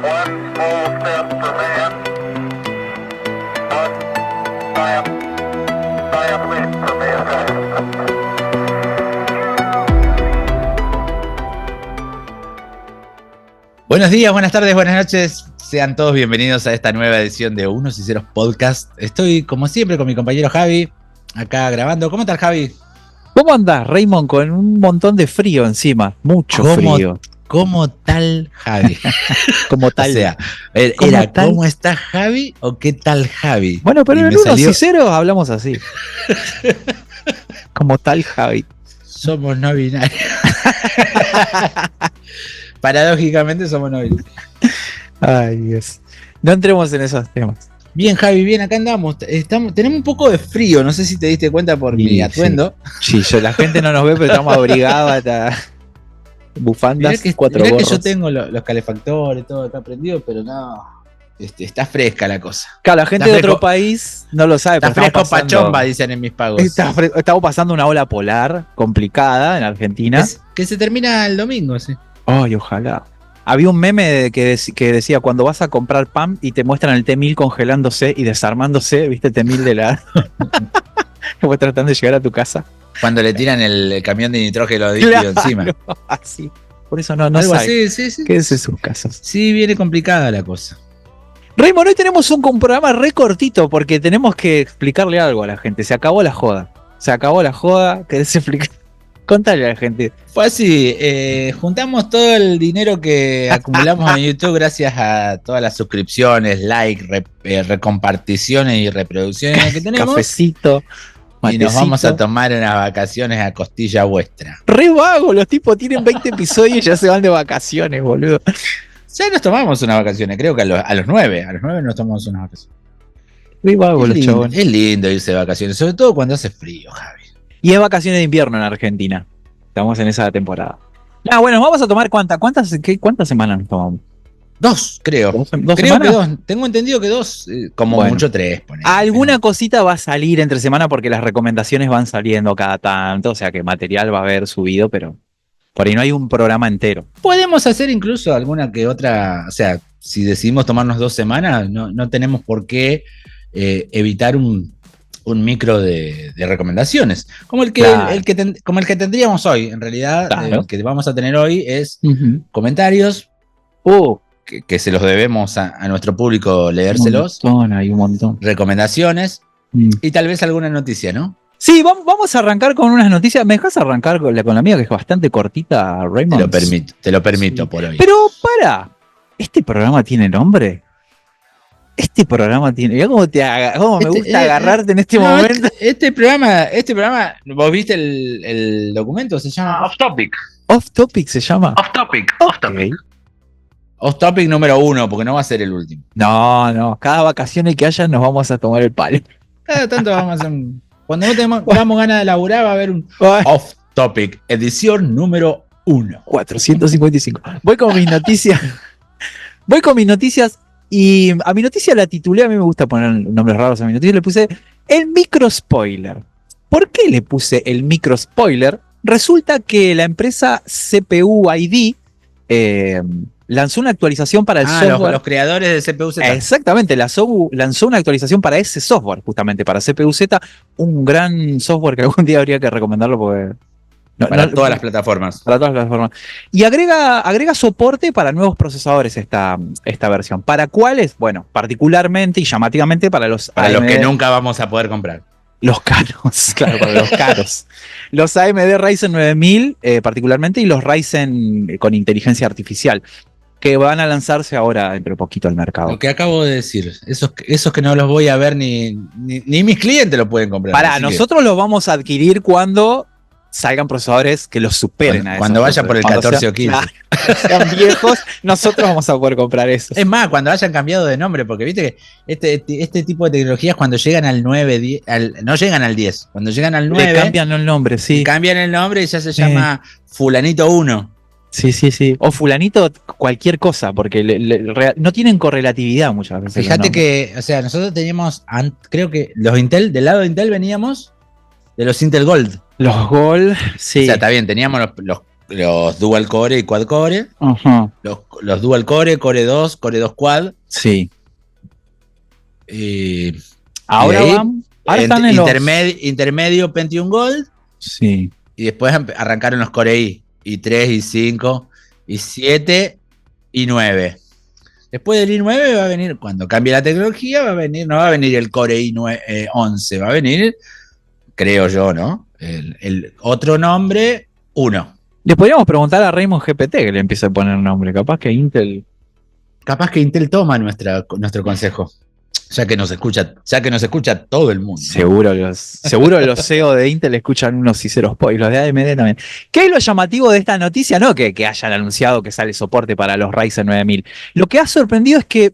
One small step for man, one giant leap for mankind. Buenos días, buenas tardes, buenas noches. Sean todos bienvenidos a esta nueva edición de Unos y Ceros Podcast. Estoy, como siempre, con mi compañero Javi, acá grabando. ¿Cómo estás, Javi? ¿Cómo andás, Raymond? Con un montón de frío encima. Mucho frío. ¿Cómo tal, Javi? Como tal. O sea, ¿era cómo estás, Javi o qué tal, Javi? Bueno, pero en Unos salió... y Ceros hablamos así. Como tal, Javi. Somos no binarios. Paradójicamente somos no binarios. Ay, Dios. No entremos en esos temas. Bien, Javi, bien, acá andamos. Tenemos un poco de frío, no sé si te diste cuenta por mi atuendo. Sí, la gente no nos ve, pero estamos abrigados hasta bufandas, cuatro mirá gorros. que yo tengo los calefactores, todo acá prendido, pero no, está fresca la cosa. Claro, la gente Está de fresco, otro país no lo sabe. Está pero fresco estamos pasando- pachomba, dicen en mis pagos. Estamos pasando una ola polar complicada en Argentina. Que se termina el domingo, sí. Ay, ojalá. Había un meme que decía, cuando vas a comprar pan y te muestran el T-1000 congelándose y desarmándose, ¿viste? El T-1000 de la... Como tratando de llegar a tu casa. Cuando le tiran el camión de nitrógeno líquido encima. Así. Por eso no Algo sabe. así, sí. Quédese en sus casas. Sí, viene complicada la cosa. Raymond, hoy tenemos un programa re cortito porque tenemos que explicarle algo a la gente. Se acabó la joda. ¿Querés explicar? Contale a la gente. Fue así, juntamos todo el dinero que acumulamos en YouTube gracias a todas las suscripciones, likes, recomparticiones y reproducciones que tenemos. Cafecito, Y matecito. nos vamos a tomar unas vacaciones a costilla vuestra. Re vago, los tipos tienen 20 episodios y ya se van de vacaciones, boludo. Ya nos tomamos unas vacaciones, creo que a los 9 nos tomamos unas vacaciones. Re vago Es los lindo, chabones. es lindo irse de vacaciones, sobre todo cuando hace frío, Javi. Y es vacaciones de invierno en Argentina. Estamos en esa temporada. Ah, bueno, vamos a tomar ¿cuántas semanas nos tomamos? 2, creo. ¿Dos Creo semanas? que 2. Tengo entendido que 2, como Bueno. mucho 3. Alguna cosita va a salir entre semana porque las recomendaciones van saliendo cada tanto, o sea que material va a haber subido, pero por ahí no hay un programa entero. Podemos hacer incluso alguna que otra, o sea, si decidimos tomarnos 2 semanas, no tenemos por qué evitar un micro de recomendaciones. Como el que, Claro. como el que tendríamos hoy, en realidad, Claro. el que vamos a tener hoy es comentarios que se los debemos a nuestro público leérselos, Hay un montón. recomendaciones y tal vez alguna noticia, ¿no? Sí, vamos a arrancar con unas noticias. ¿Me dejas arrancar con la mía que es bastante cortita, Raymond? Te lo permito Sí. por hoy. Pero para, ¿este programa tiene nombre? Mirá cómo me gusta agarrarte en este momento. Este programa, ¿vos viste el documento? Se llama Off topic, Off Topic se llama. off topic. Off Topic número 1, porque no va a ser el último. No, cada vacaciones que haya nos vamos a tomar el palo. Cada tanto vamos a hacer cuando no tengamos ganas de laburar, va a haber un Ay, Off Topic, edición número 1. 455. Voy con mis noticias y a mi noticia la titulé, a mí me gusta poner nombres raros a mi noticia, le puse el micro spoiler. ¿Por qué le puse el micro spoiler? Resulta que la empresa CPU ID lanzó una actualización para el software. Los creadores de CPU-Z. Exactamente, lanzó una actualización para ese software, justamente para CPU-Z, un gran software que algún día habría que recomendarlo porque Para todas las plataformas. para todas las plataformas. Y agrega soporte para nuevos procesadores esta versión. ¿Para cuáles? Bueno, particularmente y llamativamente para los Para los que AMD nunca vamos a poder comprar. Los caros, claro, para los caros. Los AMD Ryzen 9000 particularmente y los Ryzen con inteligencia artificial, que van a lanzarse ahora dentro de poquito al mercado. Lo que acabo de decir, esos que no los voy a ver ni mis clientes lo pueden comprar. Para así que nosotros los vamos a adquirir cuando salgan procesadores que los superen a esos. cuando vaya por el Cuando 14 o 15. claro, sean viejos, nosotros vamos a poder comprar esos. Es más, cuando hayan cambiado de nombre, porque viste que este tipo de tecnologías cuando llegan al 9, 10, no llegan al 10, cuando llegan al 9, Le cambian el nombre, sí. cambian el nombre y ya se llama Fulanito 1. Sí. O fulanito cualquier cosa, porque no tienen correlatividad muchas veces. Fíjate que, o sea, nosotros teníamos, creo que los Intel, del lado de Intel veníamos de los Intel Gold. Los Gold, sí. O sea, está bien, teníamos los los dual core y quad core, Ajá. los dual core, core 2 quad. Sí. Y Ahora ahí, ahora están en los... intermedio Pentium Gold. Sí. Y después arrancaron los Core i3, i5, i7 y 9. Después del i9 va a venir, cuando cambie la tecnología, no va a venir el Core i9, 11, va a venir, creo yo, ¿no? El otro nombre, 1. Le podríamos preguntar a Raymond GPT que le empiece a poner nombre. Capaz que Intel... Capaz que Intel toma nuestro consejo, ya que nos escucha todo el mundo. Seguro los CEO de Intel escuchan unos y ceros y los de AMD también. ¿Qué es lo llamativo de esta noticia? No que hayan anunciado que sale soporte para los Ryzen 9000. Lo que ha sorprendido es que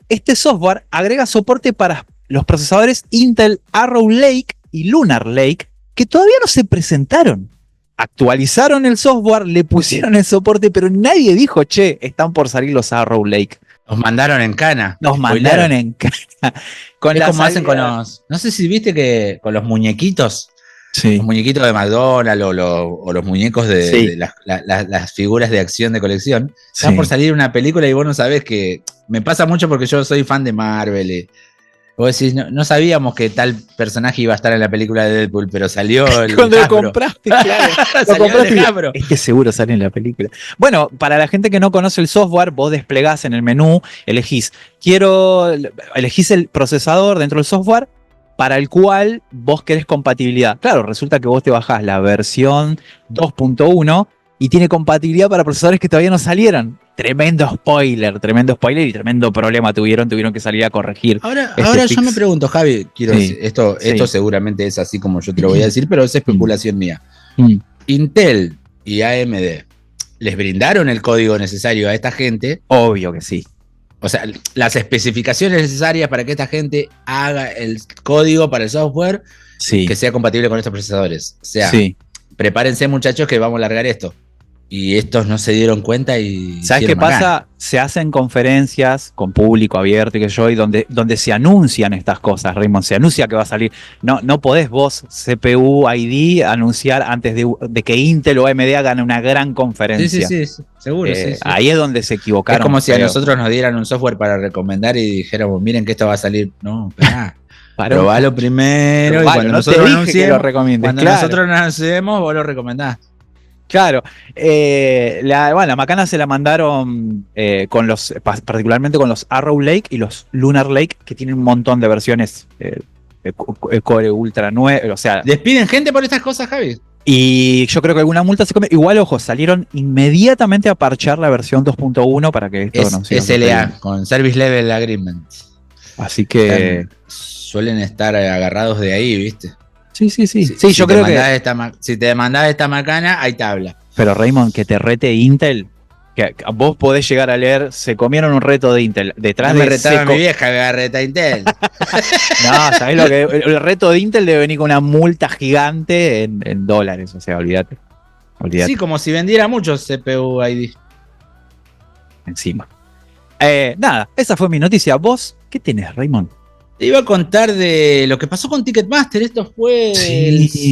este software agrega soporte para los procesadores Intel Arrow Lake y Lunar Lake, que todavía no se presentaron. Actualizaron el software, le pusieron el soporte, pero nadie dijo, che, están por salir los Arrow Lake. Nos mandaron en cana. Nos mandaron en cana. Es como hacen con los... No sé si viste que con los muñequitos. Sí. Los muñequitos de McDonald's o los muñecos de las figuras de acción de colección. Sí. Está por salir una película y vos no sabés que... Me pasa mucho porque yo soy fan de Marvel. Vos decís, no sabíamos que tal personaje iba a estar en la película de Deadpool, pero salió el Cuando Hasbro. lo compraste, claro. Salió el Hasbro. Es que seguro sale en la película. Bueno, para la gente que no conoce el software, vos desplegás en el menú, elegís el procesador dentro del software para el cual vos querés compatibilidad. Claro, resulta que vos te bajás la versión 2.1 y tiene compatibilidad para procesadores que todavía no salieron. Tremendo spoiler y tremendo problema tuvieron que salir a corregir. Ahora fix. yo me pregunto, Javi, quiero decir, esto sí. seguramente es así como yo te lo voy a decir, pero es especulación mía. Mm. Intel y AMD les brindaron el código necesario a esta gente. Obvio que sí. O sea, las especificaciones necesarias para que esta gente haga el código para el software que sea compatible con estos procesadores. O sea, prepárense, muchachos, que vamos a largar esto. Y estos no se dieron cuenta y... ¿Sabes qué pasa? Se hacen conferencias con público abierto y que yo, y donde se anuncian estas cosas, Raymond. Se anuncia que va a salir. No podés vos, CPU, ID, anunciar antes de que Intel o AMD hagan una gran conferencia. Sí, seguro. Sí. Ahí es donde se equivocaron. Es como si a nosotros nos dieran un software para recomendar y dijéramos, miren que esto va a salir. No, esperá. Probalo primero y cuando nosotros nosotros nos anunciemos, vos lo recomendás. Claro, la macana se la mandaron particularmente con los Arrow Lake y los Lunar Lake, que tienen un montón de versiones Core Ultra 9, o sea... ¿Despiden gente por estas cosas, Javi? Y yo creo que alguna multa se come. Igual, ojo, salieron inmediatamente a parchar la versión 2.1 para que esto no sea... SLA, con Service Level Agreement. Así que... Suelen estar agarrados de ahí, ¿viste? Sí, yo creo que... Si te mandás esta macana, hay tabla. Pero Raymond, que te rete Intel, que vos podés llegar a leer, se comieron un reto de Intel. Detrás no me de retaba mi vieja que me reta Intel. No, ¿sabés lo que? El reto de Intel debe venir con una multa gigante en dólares, o sea, olvídate. Sí, como si vendiera muchos CPU ID. Encima. Nada, esa fue mi noticia. ¿Vos qué tenés, Raymond? Te iba a contar de lo que pasó con Ticketmaster. Esto fue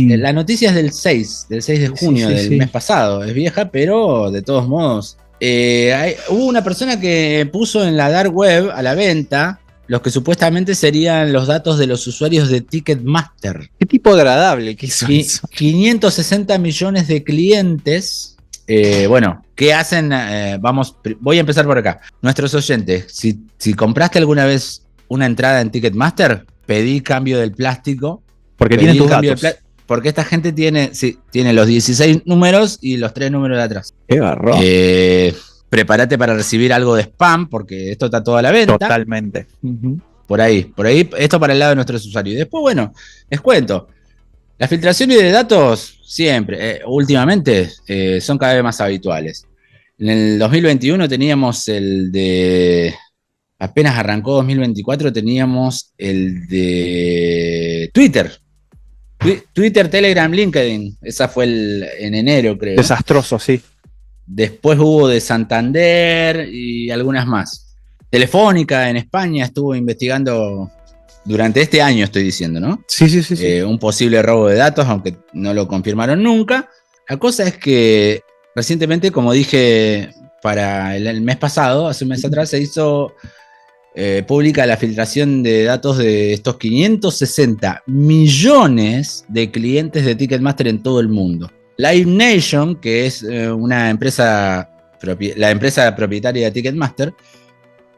la noticia es del 6 de junio del mes pasado. Es vieja, pero de todos modos. Hubo una persona que puso en la dark web a la venta los que supuestamente serían los datos de los usuarios de Ticketmaster. Qué tipo agradable que hizo eso. 560 millones de clientes. ¿Qué hacen? Voy a empezar por acá. Nuestros oyentes, si compraste alguna vez una entrada en Ticketmaster, pedí cambio del plástico. Porque tienen tus datos. Porque esta gente tiene los 16 números y los 3 números de atrás. Qué garrón. Prepárate para recibir algo de spam, porque esto está toda a la venta. Totalmente. Por ahí, esto para el lado de nuestros usuarios. Y después, bueno, les cuento. Las filtraciones de datos siempre, últimamente, son cada vez más habituales. En el 2021 teníamos el de... Apenas arrancó 2024, teníamos el de Twitter. Twitter, Telegram, LinkedIn. Esa fue en enero, creo. Desastroso, sí. Después hubo de Santander y algunas más. Telefónica en España estuvo investigando durante este año, estoy diciendo, ¿no? Sí. Un posible robo de datos, aunque no lo confirmaron nunca. La cosa es que recientemente, como dije para el mes pasado, hace un mes atrás, se hizo pública la filtración de datos de estos 560 millones de clientes de Ticketmaster en todo el mundo. Live Nation, que es una empresa, la empresa propietaria de Ticketmaster,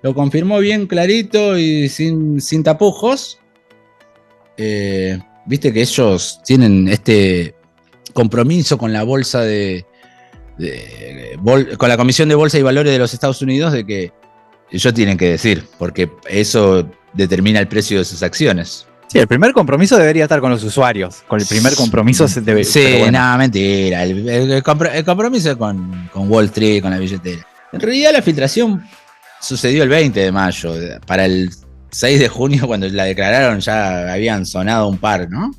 lo confirmó bien clarito y sin tapujos. Viste que ellos tienen este compromiso con la bolsa con la Comisión de Bolsa y Valores de los Estados Unidos de que ellos tienen que decir, porque eso determina el precio de sus acciones. Sí, el primer compromiso debería estar con los usuarios. Con el primer compromiso se debe. Sí, pero bueno. nada, mentira. El compromiso es con Wall Street, con la billetera. En realidad la filtración sucedió el 20 de mayo. Para el 6 de junio, cuando la declararon, ya habían sonado un par, ¿no?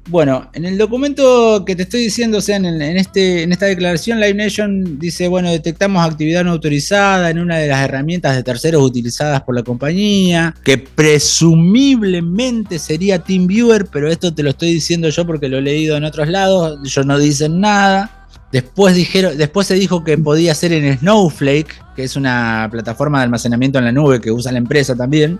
Bueno, en el documento que te estoy diciendo, o sea, en esta declaración, Live Nation dice, bueno, detectamos actividad no autorizada en una de las herramientas de terceros utilizadas por la compañía, que presumiblemente sería TeamViewer, pero esto te lo estoy diciendo yo porque lo he leído en otros lados, ellos no dicen nada. Después se dijo que podía ser en Snowflake, que es una plataforma de almacenamiento en la nube que usa la empresa también.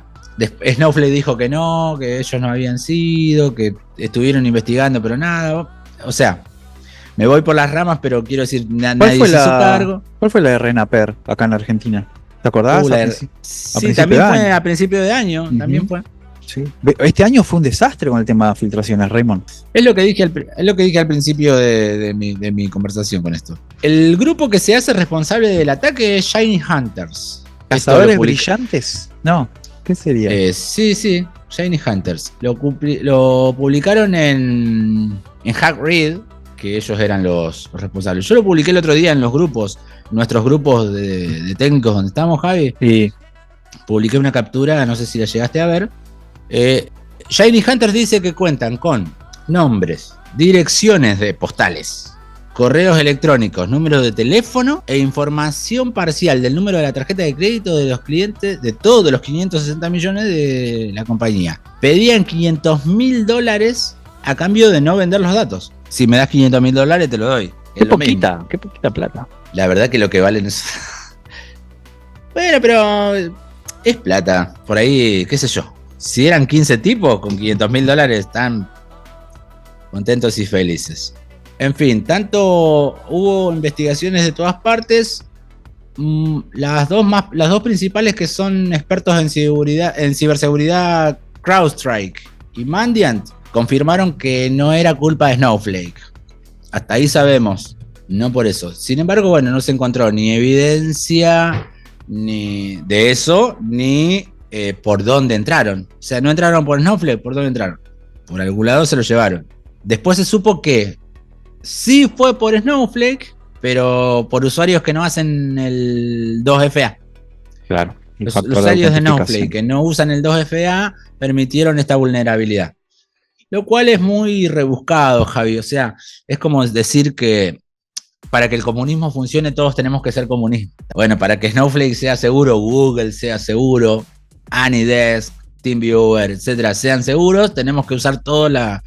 Snowflake dijo que no, que ellos no habían sido, que estuvieron investigando, pero nada. O sea, me voy por las ramas, pero quiero decir, nadie hizo su cargo. ¿Cuál fue la de Renaper acá en Argentina? ¿Te acordás? Sí, también fue a principio de año. También fue. Sí. Este año fue un desastre con el tema de filtraciones, Raymond. Es lo que dije al principio de mi conversación con esto. El grupo que se hace responsable del ataque es Shiny Hunters. ¿Cazadores brillantes? No. ¿Qué sería? Sí, Shiny Hunters. Lo publicaron en Hackread, que ellos eran los responsables. Yo lo publiqué el otro día en los grupos, nuestros grupos de técnicos donde estamos, Javi. Sí. Publiqué una captura, no sé si la llegaste a ver. Shiny Hunters dice que cuentan con nombres, direcciones de postales, correos electrónicos, números de teléfono e información parcial del número de la tarjeta de crédito de los clientes de todos los 560 millones de la compañía. Pedían $500.000 a cambio de no vender los datos. Si me das $500.000 te lo doy. Qué poquita plata. La verdad que lo que valen es... Bueno, pero es plata. Por ahí, qué sé yo. Si eran 15 tipos con $500.000 están contentos y felices. En fin, tanto hubo investigaciones de todas partes. Las dos principales, que son expertos en ciberseguridad, CrowdStrike y Mandiant, confirmaron que no era culpa de Snowflake. Hasta ahí sabemos, no por eso. Sin embargo, bueno, no se encontró ni evidencia ni de eso, ni por dónde entraron. O sea, no entraron por Snowflake, ¿por dónde entraron? Por algún lado se lo llevaron. Después se supo que sí fue por Snowflake, pero por usuarios que no hacen el 2FA. Claro. Los usuarios de Snowflake que no usan el 2FA permitieron esta vulnerabilidad. Lo cual es muy rebuscado, Javi. O sea, es como decir que para que el comunismo funcione todos tenemos que ser comunistas. Bueno, para que Snowflake sea seguro, Google sea seguro, AnyDesk, TeamViewer, etcétera, sean seguros, tenemos que usar toda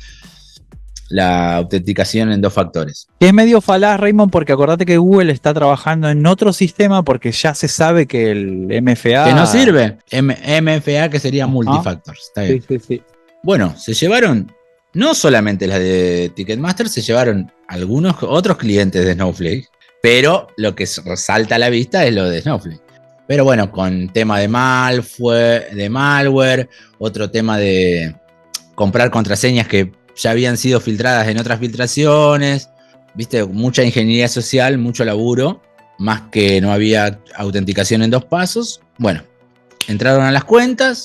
la autenticación en 2 factores. Que es medio falaz, Raymond, porque acordate que Google está trabajando en otro sistema porque ya se sabe que el MFA... Que no sirve. MFA, que sería multifactor. Está bien. Sí. Bueno, se llevaron no solamente las de Ticketmaster, se llevaron algunos otros clientes de Snowflake, pero lo que resalta a la vista es lo de Snowflake. Pero bueno, con tema de malware, otro tema de comprar contraseñas que ya habían sido filtradas en otras filtraciones, viste, mucha ingeniería social, mucho laburo, más que no había autenticación en 2 pasos. Bueno, entraron a las cuentas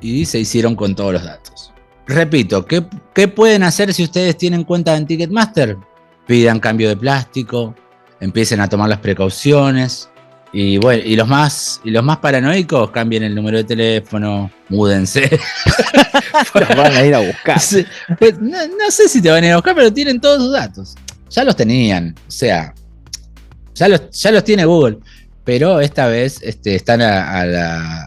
y se hicieron con todos los datos. Repito, ¿qué pueden hacer si ustedes tienen cuenta en Ticketmaster? Pidan cambio de plástico, empiecen a tomar las precauciones. Y bueno, y los más paranoicos, cambien el número de teléfono, múdense. Los van a ir a buscar. No sé si te van a ir a buscar, pero tienen todos sus datos. Ya los tenían, o sea, ya los tiene Google, pero esta vez están a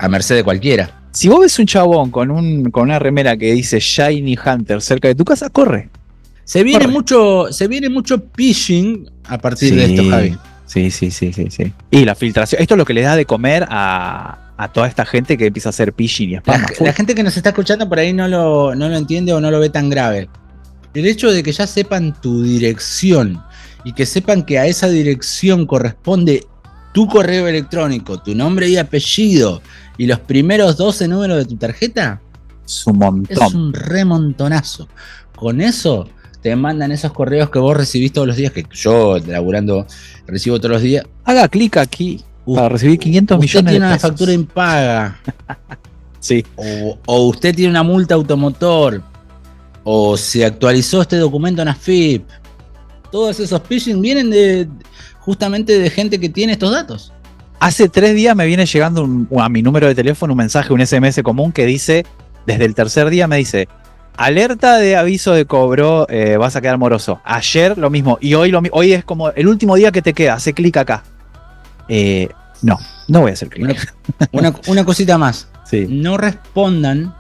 merced de cualquiera. Si vos ves un chabón con una remera que dice Shiny Hunter cerca de tu casa, corre. Se viene mucho phishing a partir de esto, Javi. Sí. Y la filtración, esto es lo que le da de comer a toda esta gente que empieza a hacer phishing y spam. La gente que nos está escuchando por ahí no lo entiende o no lo ve tan grave. El hecho de que ya sepan tu dirección y que sepan que a esa dirección corresponde tu correo electrónico, tu nombre y apellido y los primeros 12 números de tu tarjeta, es un montón. Es un remontonazo. Con eso te mandan esos correos que vos recibís todos los días, que yo, laburando, recibo todos los días. Haga clic aquí para recibir 500 millones de pesos. Usted tiene una factura impaga. Sí. O usted tiene una multa automotor. O se actualizó este documento en AFIP. Todos esos phishing vienen justamente de gente que tiene estos datos. Hace 3 días me viene llegando a mi número de teléfono un mensaje, un SMS común que dice, desde el tercer día me dice, alerta de aviso de cobro, vas a quedar moroso. Ayer lo mismo, y hoy lo mismo. Hoy es como el último día que te queda, hace clic acá. No voy a hacer clic. Una cosita más. Sí. No respondan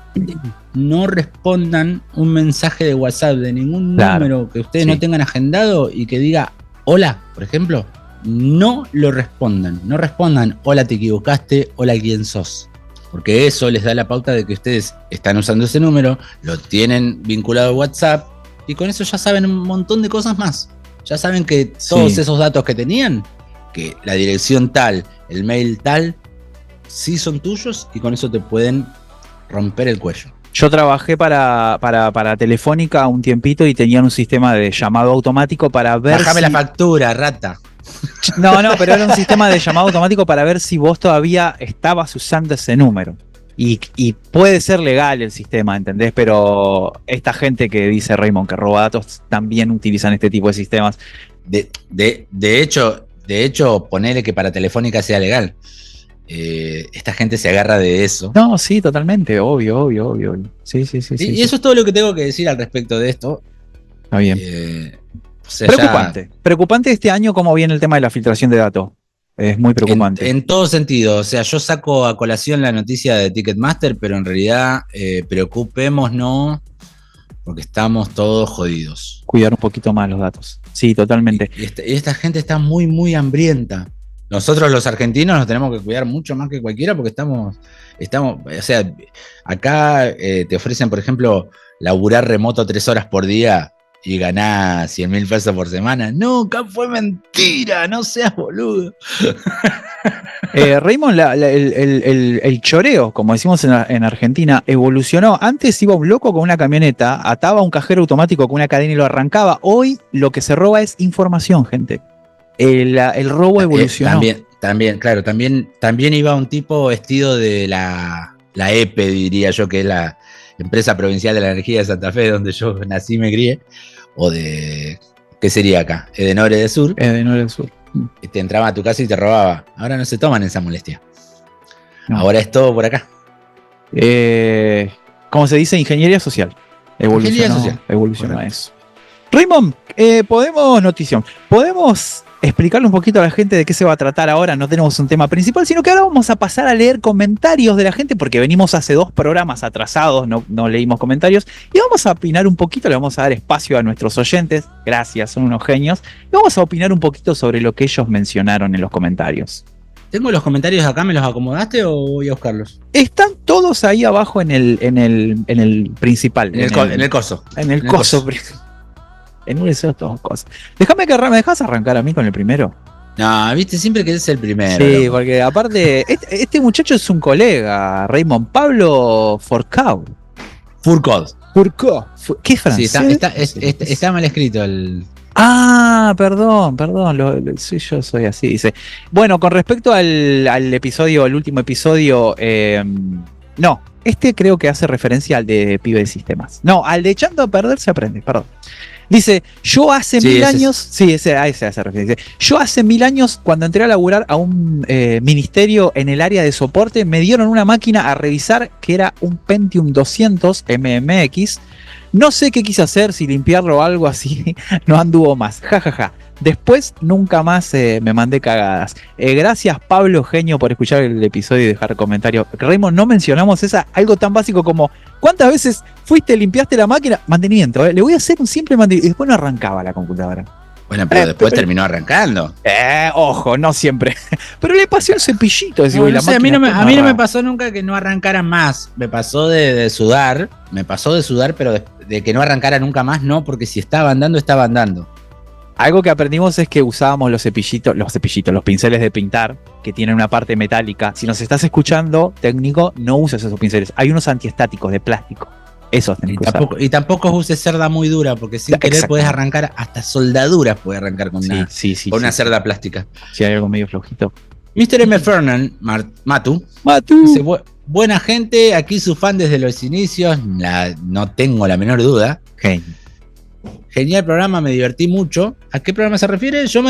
un mensaje de WhatsApp de ningún número que ustedes no tengan agendado y que diga hola, por ejemplo. No lo respondan. No respondan hola, te equivocaste, hola, ¿quién sos? Porque eso les da la pauta de que ustedes están usando ese número, lo tienen vinculado a WhatsApp y con eso ya saben un montón de cosas más. Ya saben que todos esos datos que tenían, que la dirección tal, el mail tal, sí son tuyos y con eso te pueden romper el cuello. Yo trabajé para Telefónica un tiempito y tenían un sistema de llamado automático para ver. Bájame la factura, rata. No, pero era un sistema de llamado automático para ver si vos todavía estabas usando ese número. Y puede ser legal el sistema, ¿entendés? Pero esta gente que dice Raymond que roba datos también utilizan este tipo de sistemas. De hecho, ponele que para Telefónica sea legal. Esta gente se agarra de eso. No, sí, totalmente, obvio. Sí. Y eso es todo lo que tengo que decir al respecto de esto. Está bien. O sea, Preocupante este año cómo viene el tema de la filtración de datos. Es muy preocupante. En todo sentido. O sea, yo saco a colación la noticia de Ticketmaster, pero en realidad preocupémonos porque estamos todos jodidos. Cuidar un poquito más los datos. Sí, totalmente. Y esta gente está muy, muy hambrienta. Nosotros los argentinos nos tenemos que cuidar mucho más que cualquiera porque estamos, o sea, acá te ofrecen, por ejemplo, laburar remoto 3 horas por día y ganar 100.000 pesos por semana. Nunca fue mentira, no seas boludo. Raymond, el choreo, como decimos en Argentina, evolucionó. Antes iba un loco con una camioneta, ataba un cajero automático con una cadena y lo arrancaba. Hoy lo que se roba es información, gente. El robo evolucionó. También iba un tipo vestido de la EPE, diría yo, que es la Empresa Provincial de la Energía de Santa Fe, donde yo nací y me crié, o de, ¿qué sería acá? Edenor de Sur. Edenor de Sur. Te entraba a tu casa y te robaba. Ahora no se toman esa molestia. No. Ahora es todo por acá. ¿Cómo se dice? Ingeniería social. Evolucionó eso. Raymond, podemos explicarle un poquito a la gente de qué se va a tratar ahora. No tenemos un tema principal, sino que ahora vamos a pasar a leer comentarios de la gente, porque venimos hace 2 programas atrasados, no leímos comentarios, y vamos a opinar un poquito, le vamos a dar espacio a nuestros oyentes, gracias, son unos genios, y vamos a opinar un poquito sobre lo que ellos mencionaron en los comentarios. ¿Tengo los comentarios acá? ¿Me los acomodaste o voy a buscarlos? Están todos ahí abajo en el principal. En el coso. En el coso. En uno de esos dos cosas. ¿Me dejas arrancar a mí con el primero? No, viste, siempre que es el primero. Sí, porque aparte, este muchacho es un colega, Raymond Pablo Fourcade. ¿Qué es francés? Sí, está mal escrito el... Ah, perdón, yo soy así, dice. Bueno, con respecto al episodio, el último episodio, no, creo que hace referencia al de Pibe de Sistemas. No, al de Echando a Perder se aprende, perdón. Dice, yo hace 1000 años... Sí, ese hace referencia. Yo hace 1000 años, cuando entré a laburar a un ministerio en el área de soporte, me dieron una máquina a revisar que era un Pentium 200 MMX. No sé qué quise hacer, si limpiarlo o algo así. No anduvo más. Ja. Después nunca más me mandé cagadas. Gracias Pablo Genio por escuchar el episodio y dejar comentarios. Raymond, no mencionamos algo tan básico como ¿cuántas veces fuiste, limpiaste la máquina? Mantenimiento, le voy a hacer un simple mantenimiento. Y después no arrancaba la computadora. Bueno, pero después terminó arrancando. Ojo, no siempre. Pero le pasé un cepillito. No, no sé, a mí no me pasó nunca que no arrancara más. Me pasó de sudar. Me pasó de sudar, pero de que no arrancara nunca más, no, porque si estaba andando, estaba andando. Algo que aprendimos es que usábamos los pinceles de pintar, que tienen una parte metálica. Si nos estás escuchando, técnico, no uses esos pinceles. Hay unos antiestáticos de plástico. Esos tenés que usar. Y tampoco uses cerda muy dura, porque sin querer puedes arrancar, hasta soldaduras puedes arrancar con una cerda plástica. Si hay algo medio flojito. Mr. M. Fernan, Matu. Dice, buena gente, aquí su fan desde los inicios, no tengo la menor duda. Genial programa, me divertí mucho. ¿A qué programa se refiere? Yo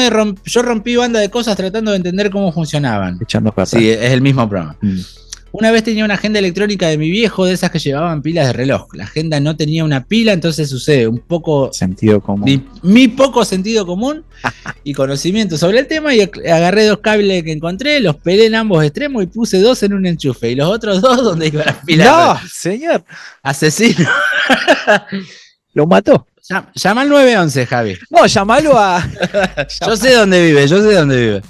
rompí banda de cosas tratando de entender cómo funcionaban. Echando patas. Sí, es el mismo programa. Una vez tenía una agenda electrónica de mi viejo, de esas que llevaban pilas de reloj. La agenda no tenía una pila, entonces sucede un poco... Sentido común. Mi poco sentido común y conocimiento sobre el tema, y agarré 2 cables que encontré, los pelé en ambos extremos y puse 2 en un enchufe. Y los otros 2 donde iba la pila. ¡No, señor! Asesino. Lo mató. Llama al 911, Javi. No, llamalo a... Yo sé dónde vive.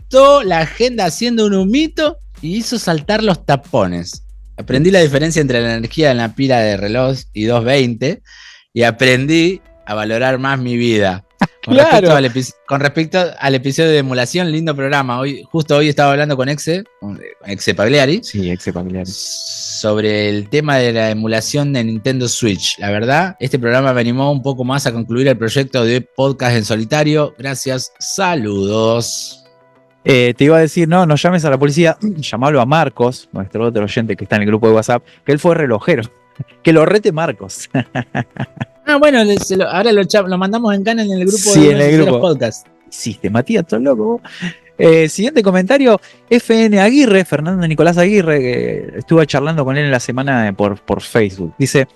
Toda la agenda haciendo un humito y hizo saltar los tapones. Aprendí la diferencia entre la energía en la pila de reloj y 220 y aprendí a valorar más mi vida. Con respecto al episodio de emulación, lindo programa. Justo hoy estaba hablando con Exe Pagliari. Sí, Exe Pagliari. Sobre el tema de la emulación de Nintendo Switch. La verdad, este programa me animó un poco más a concluir el proyecto de podcast en solitario. Gracias, saludos. Te iba a decir, no llames a la policía, llamalo a Marcos, nuestro otro oyente que está en el grupo de WhatsApp, que él fue relojero. Que lo rete Marcos. Bueno, ahora lo mandamos en Cana en el grupo de los podcasts. Hiciste, Matías, todo loco. Siguiente comentario, FN Aguirre, Fernando Nicolás Aguirre, que estuve charlando con él en la semana por Facebook. Dice,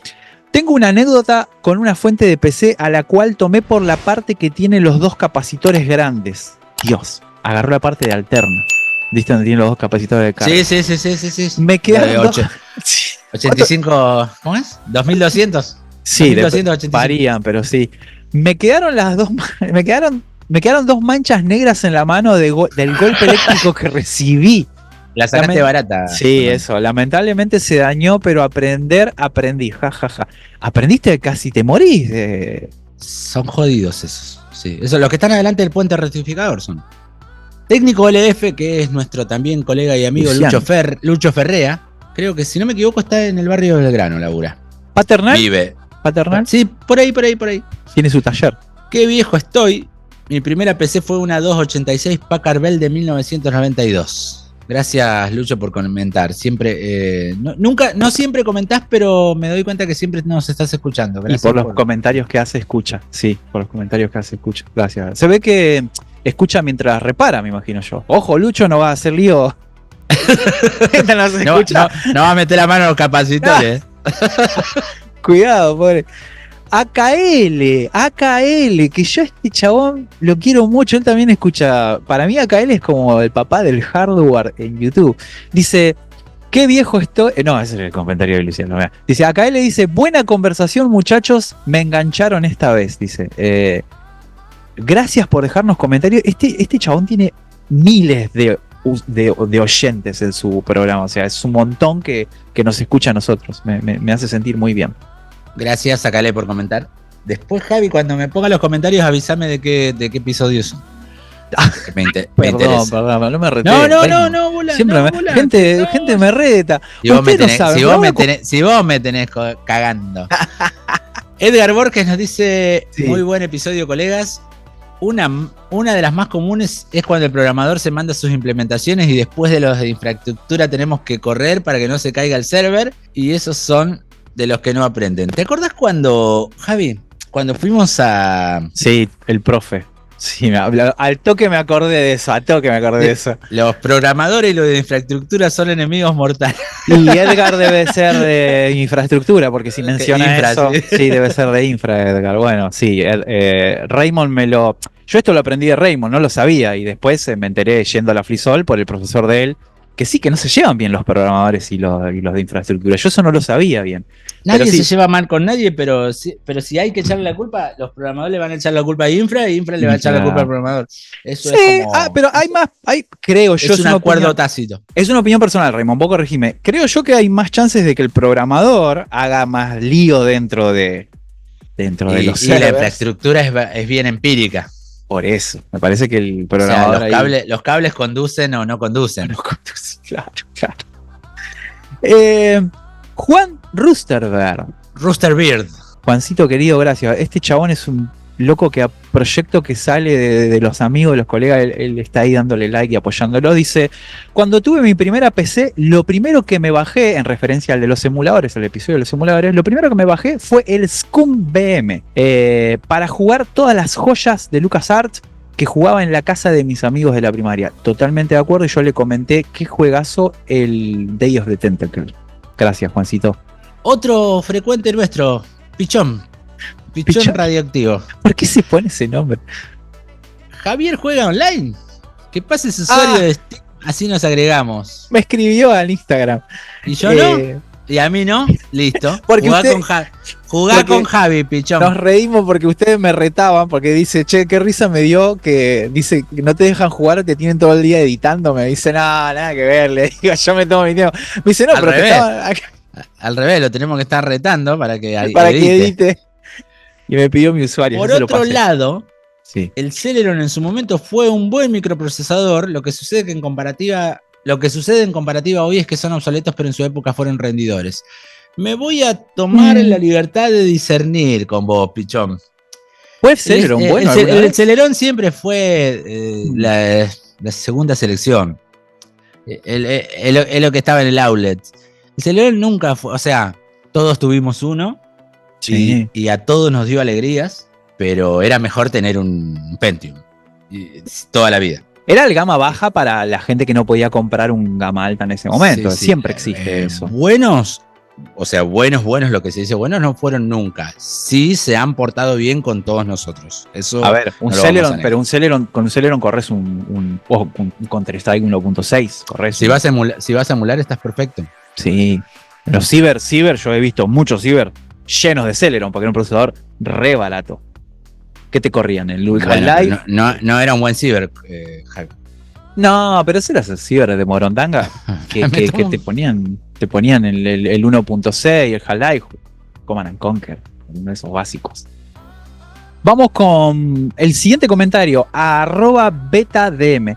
tengo una anécdota con una fuente de PC a la cual tomé por la parte que tiene los 2 capacitores grandes. Dios, agarró la parte de alterna. ¿Viste donde tiene los 2 capacitores de carga? Sí. Me quedaron 85, ¿cómo es? 2200. Sí, varían, pero sí. Me quedaron 2 manchas negras en la mano del golpe eléctrico que recibí. La sacaste barata. Sí, eso. Lamentablemente se dañó, pero aprendí. Ja. Aprendiste que casi te morís. Son jodidos esos. Sí. Eso, los que están adelante del puente rectificador son. Técnico LF, que es nuestro también colega y amigo Lucho Ferrea. Creo que, si no me equivoco, está en el barrio Belgrano, labura. ¿Paternal? Vive. ¿Paternal? Sí, por ahí. Tiene su taller. Qué viejo estoy. Mi primera PC fue una 286 Packard Bell de 1992. Gracias, Lucho, por comentar. Siempre, no siempre comentás, pero me doy cuenta que siempre nos estás escuchando. Gracias. Y por los comentarios que hace, escucha. Sí, por los comentarios que hace, escucha. Gracias. Se ve que escucha mientras repara, me imagino yo. Ojo, Lucho, no va a hacer lío. No va a meter la mano a los capacitores. Cuidado, pobre. AKL, que yo este chabón lo quiero mucho, él también escucha. Para mí AKL es como el papá del hardware en YouTube. Dice, qué viejo estoy. No, ese es el comentario de Luciano. Dice, AKL dice, buena conversación muchachos, me engancharon esta vez. Dice, gracias por dejarnos comentarios. Este chabón tiene miles de oyentes en su programa, o sea, es un montón que nos escucha a nosotros. Me hace sentir muy bien. Gracias, Sacale, por comentar. Después, Javi, cuando me ponga los comentarios, avísame de qué episodios son. Perdón, no me reté. No, Bula. Siempre Bula, gente me reta. Si vos me tenés cagando. Edgar Borges nos dice, sí. Muy buen episodio, colegas. Una de las más comunes es cuando el programador se manda sus implementaciones y después de los de infraestructura tenemos que correr para que no se caiga el server, y esos son de los que no aprenden. ¿Te acordás cuando, Javi, cuando fuimos a... Sí, el profe. Sí, al toque me acordé de eso, de eso. Los programadores y los de infraestructura son enemigos mortales. Y Edgar debe ser de infraestructura, porque si menciona Infra, eso, sí, debe ser de infra, Edgar. Bueno, sí, Raymond Yo esto lo aprendí de Raymond, no lo sabía, y después me enteré yendo a la Flisol por el profesor de él, que sí, que no se llevan bien los programadores y los de infraestructura. Yo eso no lo sabía bien. Nadie Pero sí, se lleva mal con nadie, pero si hay que echarle la culpa, los programadores le van a echar la culpa a Infra y Infra le va a echar la culpa al programador. Eso sí, es como. pero creo yo. Es un acuerdo tácito. Es una opinión personal, Raymond, vos corregime. Creo yo que hay más chances de que el programador haga más lío dentro de los Y la servers. infraestructura es bien empírica. Por eso, me parece que el O programador sea, los cables conducen o no conducen. Claro, claro. Juan Rusterberg. Roosterbeard. Juancito querido, gracias. Este chabón es un loco que a proyecto que sale de los amigos, de los colegas, él está ahí dándole like y apoyándolo. Dice, cuando tuve mi primera PC, lo primero que me bajé, en referencia al de los emuladores, al episodio de los emuladores, lo primero que me bajé fue el Scum BM, para jugar todas las joyas de LucasArts que jugaba en la casa de mis amigos de la primaria. Totalmente de acuerdo, y yo le comenté qué juegazo el Day of the Tentacle. Gracias, Juancito. Otro frecuente nuestro, Pichón. Pichón radioactivo. ¿Por qué se pone ese nombre? Javier juega online. Que pase su usuario de Steam, así nos agregamos. Me escribió al Instagram. ¿Y yo no? ¿Y a mí no? Listo. Porque Jugá con Javi, Pichón. Nos reímos porque ustedes me retaban, porque dice, che, qué risa me dio que dice que no te dejan jugar, te tienen todo el día editando. Me dice, nada que ver, le digo, yo me tomo mi tiempo. Me dice, no, al pero revés. te estaban acá. Al revés, lo tenemos que estar retando para que edite. Y me pidió mi usuario. Por otro lado, sí, el Celeron en su momento fue un buen microprocesador. Lo que sucede en comparativa hoy es que son obsoletos, pero en su época fueron rendidores. Me voy a tomar la libertad de discernir con vos, Pichón. ¿Fue el Celeron bueno? El Celeron siempre fue la segunda selección. Es lo que estaba en el outlet. El Celeron nunca fue, o sea, todos tuvimos uno. Sí. Y a todos nos dio alegrías, pero era mejor tener un Pentium toda la vida. Era el gama baja para la gente que no podía comprar un gama alta en ese momento. Sí, siempre existe eso. Buenos, o sea, buenos, lo que se dice buenos no fueron nunca. Sí se han portado bien con todos nosotros. Eso a ver, un Celeron, pero con un Celeron corres un Counter-Strike 1.6. Corres. Si vas a emular, estás perfecto. Sí. Los ciber, yo he visto muchos ciber llenos de Celeron, porque era un procesador re barato. ¿Qué te corrían? ¿El Half-Life? No era un buen ciber, Javi. No, pero ese era el ciber de Morondanga, que te ponían el 1.6, el Half-Life, Command & Conquer, uno de esos básicos. Vamos con el siguiente comentario, @betadm.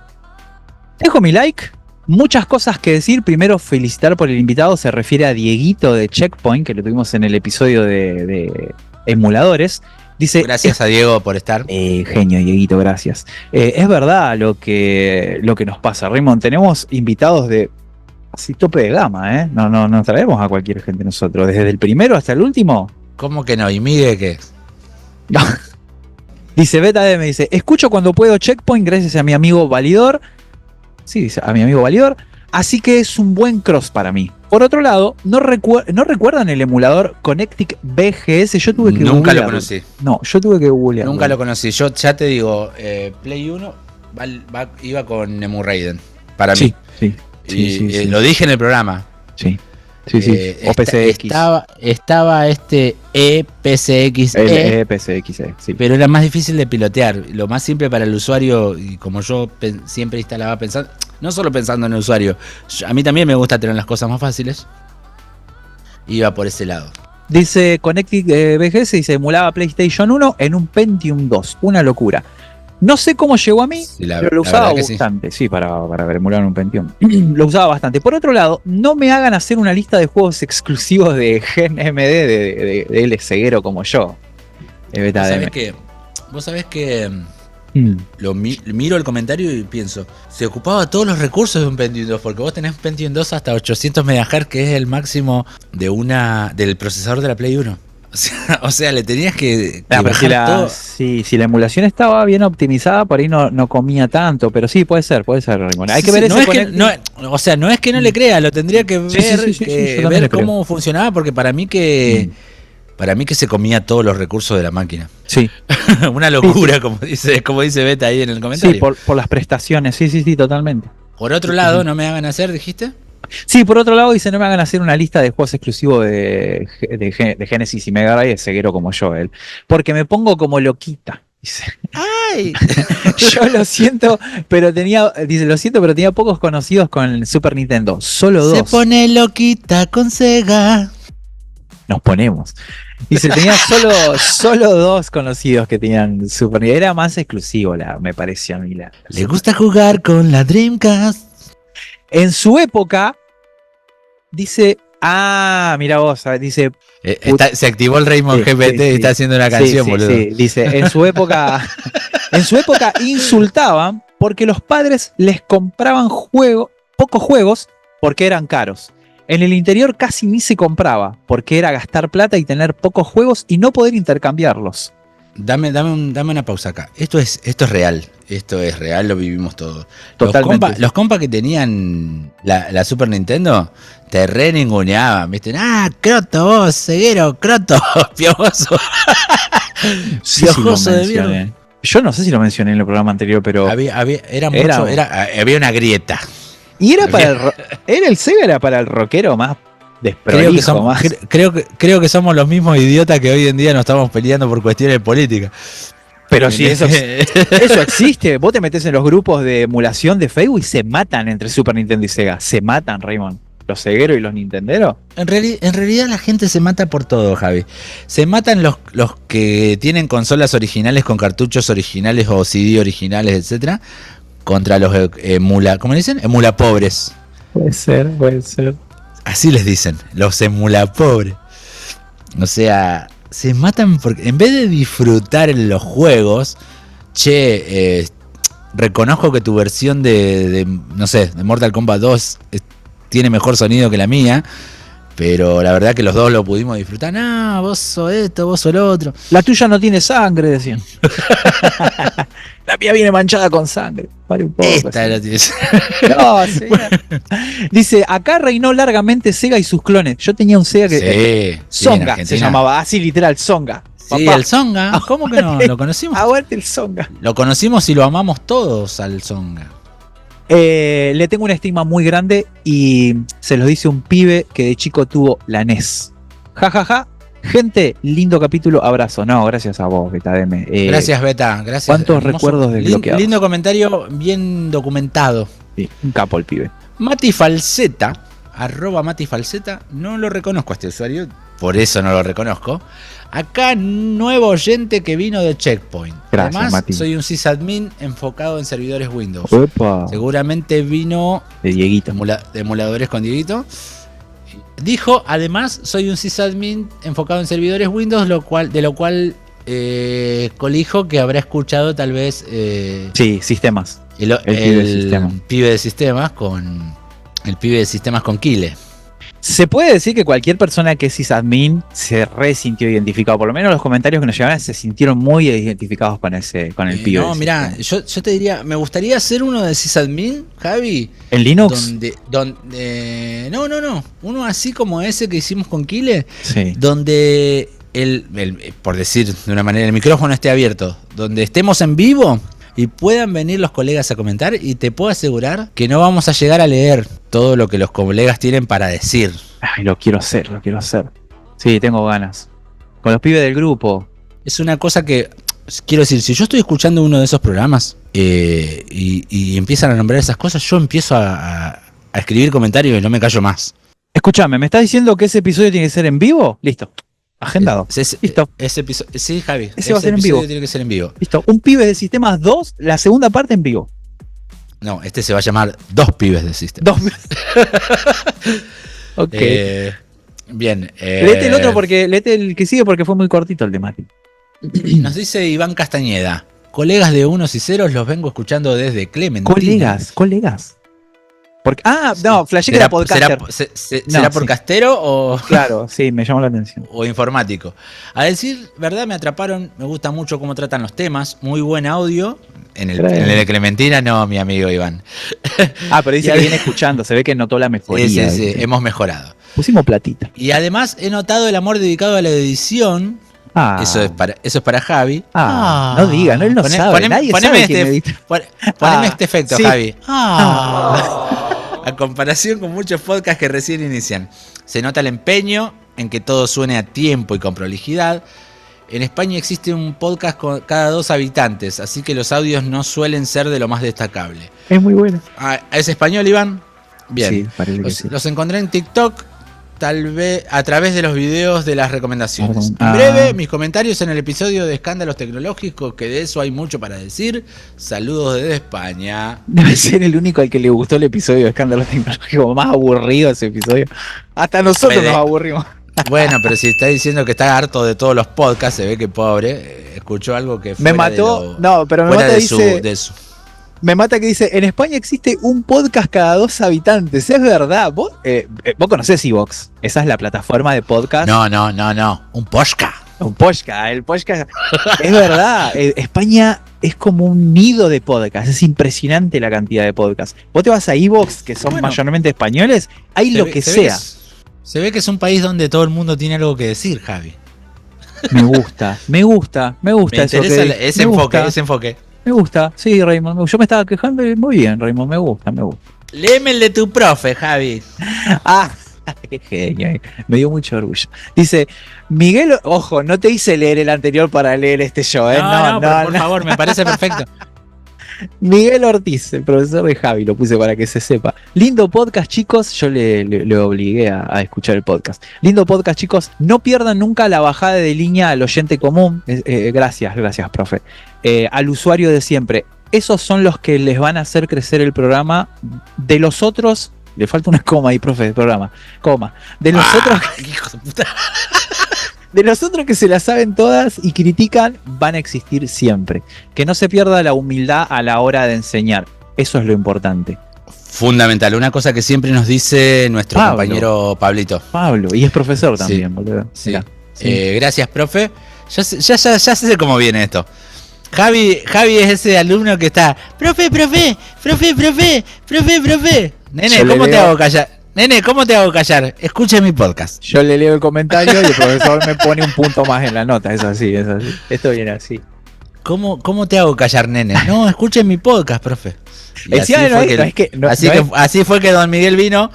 Dejo mi like. Muchas cosas que decir. Primero, felicitar por el invitado. Se refiere a Dieguito de Checkpoint, que lo tuvimos en el episodio de emuladores. Dice, gracias a Diego por estar. Genio, Dieguito, gracias. Es verdad lo que nos pasa, Raymond. Tenemos invitados de así tope de gama, ¿eh? No traemos a cualquier gente nosotros. Desde el primero hasta el último. ¿Cómo que no? ¿Y Miguel qué? No. Dice BetaD, me dice, escucho cuando puedo Checkpoint gracias a mi amigo Validor. Sí, dice, a mi amigo Validor. Así que es un buen cross para mí. Por otro lado, ¿no recuerdan el emulador Connectic BGS? Yo tuve que Nunca lo conocí. No, yo tuve que googlear. Nunca lo conocí. Yo ya te digo, Play 1 iba con Emu Raiden. Para mí. Sí. Lo dije en el programa. Sí. OPCX. Estaba este EPCX. EPCX, sí. Pero era más difícil de pilotear. Lo más simple para el usuario, y como yo siempre instalaba pensando, no solo pensando en el usuario, a mí también me gusta tener las cosas más fáciles. Iba por ese lado. Dice Connectic BGS, dice, emulaba PlayStation 1 en un Pentium 2. Una locura. No sé cómo llegó a mí, pero lo usaba bastante. Sí, para emular un Pentium. Lo usaba bastante. Por otro lado, no me hagan hacer una lista de juegos exclusivos de Gen MD de L ceguero como yo. Vos sabés que miro el comentario y pienso, se ocupaba todos los recursos de un Pentium 2, porque vos tenés un Pentium 2 hasta 800 MHz, que es el máximo del procesador de la Play 1. O sea, le tenías que Pero bajar todo. si la emulación estaba bien optimizada, por ahí no comía tanto, pero sí, puede ser, Raymond. Hay que ver no ese es que, conector. no, o sea, no es que no le crea, lo tendría que ver, Sí, yo también le creo. cómo funcionaba, porque para mí que se comía todos los recursos de la máquina. Sí, Una locura, como dice Beta ahí en el comentario. sí, por las prestaciones, sí, totalmente. Por otro lado, no me hagan hacer, dijiste. Sí, por otro lado, dice, no me hagan hacer una lista de juegos exclusivos de Genesis y Mega Drive, es ceguero como yo, él. Porque me pongo como loquita, dice. ¡Ay! Yo lo siento, pero tenía pocos conocidos con el Super Nintendo. Solo dos. Se pone loquita con Sega. Nos ponemos. Dice, tenía solo dos conocidos que tenían Super Nintendo. Era más exclusivo, me parecía a mí. Le gusta jugar con la Dreamcast. En su época, dice, mira vos, dice... Se activó el Raymond GPT y está haciendo una canción, boludo. Sí, dice, en su época insultaban porque los padres les compraban pocos juegos porque eran caros. En el interior casi ni se compraba porque era gastar plata y tener pocos juegos y no poder intercambiarlos. Dame una pausa acá. Esto es real. Esto es real, lo vivimos todos. Totalmente. Los compas que tenían la Super Nintendo te re ninguneaban, ¿viste? Croto vos, ceguero, croto, piojoso. Piojoso de mierda. Yo no sé si lo mencioné en el programa anterior, pero... Había una grieta. Y era el Sega era para el rockero más desprolijo. Creo que somos los mismos idiotas que hoy en día nos estamos peleando por cuestiones políticas. Pero sí, eso existe. Vos te metés en los grupos de emulación de Facebook y se matan entre Super Nintendo y Sega. Se matan, Raymond. Los cegueros y los nintenderos. En realidad la gente se mata por todo, Javi. Se matan los que tienen consolas originales con cartuchos originales o CD originales, etcétera, contra los ¿cómo dicen? Emula pobres. Puede ser. Así les dicen, los emula pobres. O sea, se matan porque en vez de disfrutar en los juegos, reconozco que tu versión de Mortal Kombat 2 tiene mejor sonido que la mía, pero la verdad que los dos lo pudimos disfrutar. Vos sos esto, vos sos lo otro. La tuya no tiene sangre, decían. La mía viene manchada con sangre. Vale un poco. Esta la tienes. No, Sega. Dice, acá reinó largamente Sega y sus clones. Yo tenía un Sega que... Songa se llamaba, así literal, Songa. Sí, papá. El Songa. ¿Cómo que no? ¿Lo conocimos? Aguante el Songa. Lo conocimos y lo amamos todos al Songa. Le tengo un estigma muy grande y se los dice un pibe que de chico tuvo la NES. Ja. Gente, lindo capítulo, abrazo. No, gracias a vos, BetaDM. Gracias, Beta. Gracias. ¿Cuántos Hermoso. recuerdos desbloqueados? Lindo comentario, bien documentado. Sí, un capo el pibe. Mati Falseta, @Mati Falseta, no lo reconozco a este usuario, por eso no lo reconozco. Acá, nuevo oyente que vino de Checkpoint. Gracias, Además, Mati. soy un sysadmin enfocado en servidores Windows. Opa. Seguramente vino De Dieguito. de emuladores con Dieguito. Dijo, además, soy un sysadmin enfocado en servidores Windows, de lo cual colijo que habrá escuchado tal vez Sí, sistemas. el pibe de sistemas. el pibe de sistemas con Kile. Se puede decir que cualquier persona que es sysadmin se resintió identificado. Por lo menos los comentarios que nos llegaban se sintieron muy identificados con el pibe. No, mirá, yo te diría, me gustaría hacer uno de sysadmin, Javi. ¿En Linux? No. Uno así como ese que hicimos con Kile. Sí. Donde por decir de una manera, el micrófono esté abierto. Donde estemos en vivo y puedan venir los colegas a comentar, y te puedo asegurar que no vamos a llegar a leer todo lo que los colegas tienen para decir. Ay, lo quiero hacer. Sí, tengo ganas. Con los pibes del grupo. Es una cosa que, quiero decir, si yo estoy escuchando uno de esos programas y empiezan a nombrar esas cosas, yo empiezo a escribir comentarios y no me callo más. Escúchame, ¿me estás diciendo que ese episodio tiene que ser en vivo? Listo. Agendado. Listo. Sí, Javi. Ese va a ser en vivo. Tiene que ser en vivo. Listo. Un pibe de Sistemas 2, la segunda parte en vivo. No, este se va a llamar Dos Pibes de Sistemas. Ok. Bien. Léete el que sigue porque fue muy cortito el de Mati. Nos dice Iván Castañeda. Colegas de unos y ceros, los vengo escuchando desde Clementina. Colegas. No, flashé que era podcaster. ¿Será podcastero o...? Claro, sí, me llamó la atención. O informático. A decir verdad, me atraparon, me gusta mucho cómo tratan los temas, muy buen audio. En el de Clementina no, mi amigo Iván. Pero dice que viene escuchando, se ve que notó la mejoría. Sí, hemos mejorado. Pusimos platita. Y además he notado el amor dedicado a la edición. Eso es para Javi. No diga, él no sabe. Nadie sabe quién edita. Poneme este efecto, sí. Javi. A comparación con muchos podcasts que recién inician. Se nota el empeño en que todo suene a tiempo y con prolijidad. En España existe un podcast con cada 2 habitantes, así que los audios no suelen ser de lo más destacable. Es muy bueno. ¿Es español, Iván? Bien. Sí, parece que sí. Los encontré en TikTok, tal vez a través de los videos de las recomendaciones. En breve, mis comentarios en el episodio de Escándalos Tecnológicos, que de eso hay mucho para decir. Saludos desde España. Debe ser el único al que le gustó el episodio de Escándalos Tecnológicos. Más aburrido ese episodio. Hasta nosotros nos aburrimos. Bueno, pero si está diciendo que está harto de todos los podcasts, se ve que pobre, escuchó algo que me mató. No, pero me mata, dice. Me mata que dice, en España existe un podcast cada 2 habitantes. Es verdad. ¿Vos conocés Evox? Esa es la plataforma de podcast. No. Un podcast. Un podcast. El podcast. Es verdad. España es como un nido de podcasts. Es impresionante la cantidad de podcasts. Vos te vas a Evox, que son mayormente españoles, hay lo que sea. Se ve que es un país donde todo el mundo tiene algo que decir, Javi. Me gusta me interesa ese enfoque. Me gusta, sí, Raymond. Yo me estaba quejando y muy bien, Raymond, me gusta. Léeme el de tu profe, Javi. Qué genio. Me dio mucho orgullo. Dice, Miguel, ojo, no te hice leer el anterior para leer este yo, ¿eh? No, por favor, me parece perfecto. Miguel Ortiz, el profesor de Javi, lo puse para que se sepa. Lindo podcast, chicos. Yo le obligué a escuchar el podcast. Lindo podcast, chicos. No pierdan nunca la bajada de línea al oyente común. Gracias, profe. Al usuario de siempre. Esos son los que les van a hacer crecer el programa. De los otros, le falta una coma ahí, profe, del programa. Coma. De los otros. Hijo de puta. De los otros que se las saben todas y critican, van a existir siempre. Que no se pierda la humildad a la hora de enseñar. Eso es lo importante. Fundamental. Una cosa que siempre nos dice nuestro compañero Pablito. Pablo, y es profesor también, boludo. Sí. Gracias, profe. Ya sé cómo viene esto. Javi es ese alumno que está, profe. Nene, ¿cómo te hago callar? Escuche mi podcast. Yo le leo el comentario y el profesor me pone un punto más en la nota. Es así. Esto viene así. ¿Cómo te hago callar, nene? No, escuche mi podcast, profe. Así fue que don Miguel vino,